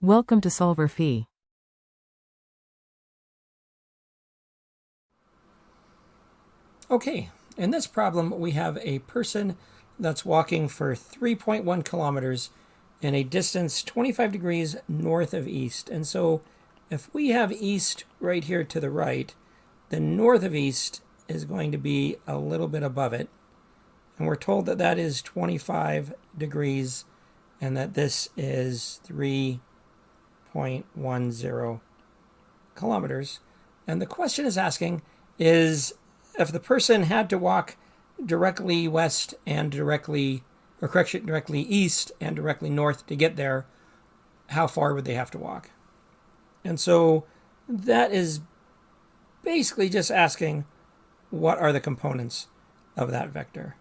Welcome to solverfy. Okay, in this problem we have a person that's walking for 3.1 kilometers in a distance 25 degrees north of east. And so if we have east right here to the right, then north of east is going to be a little bit above it. And we're told that that is 25 degrees and that this is 3.10 kilometers. And the question is asking is if the person had to walk directly west and directly east and directly north to get there, how far would they have to walk? And so that is basically just asking what are the components of that vector.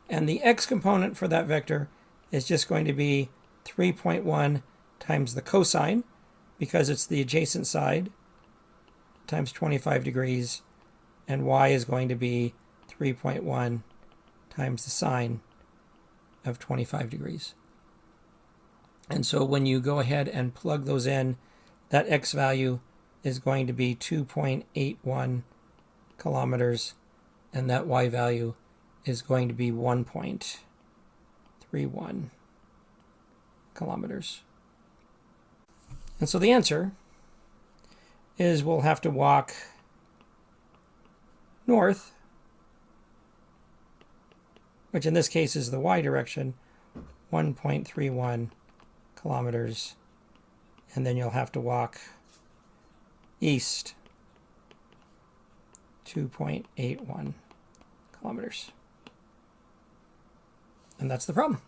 And the x component for that vector is just going to be 3.1 times the cosine, because it's the adjacent side, times 25 degrees, and y is going to be 3.1 times the sine of 25 degrees. And so when you go ahead and plug those in, that x value is going to be 2.81 kilometers, and that y value is going to be 1.31 kilometers. And so the answer is we'll have to walk north, which in this case is the y direction, 1.31 kilometers, and then you'll have to walk east, 2.81 kilometers. And that's the problem.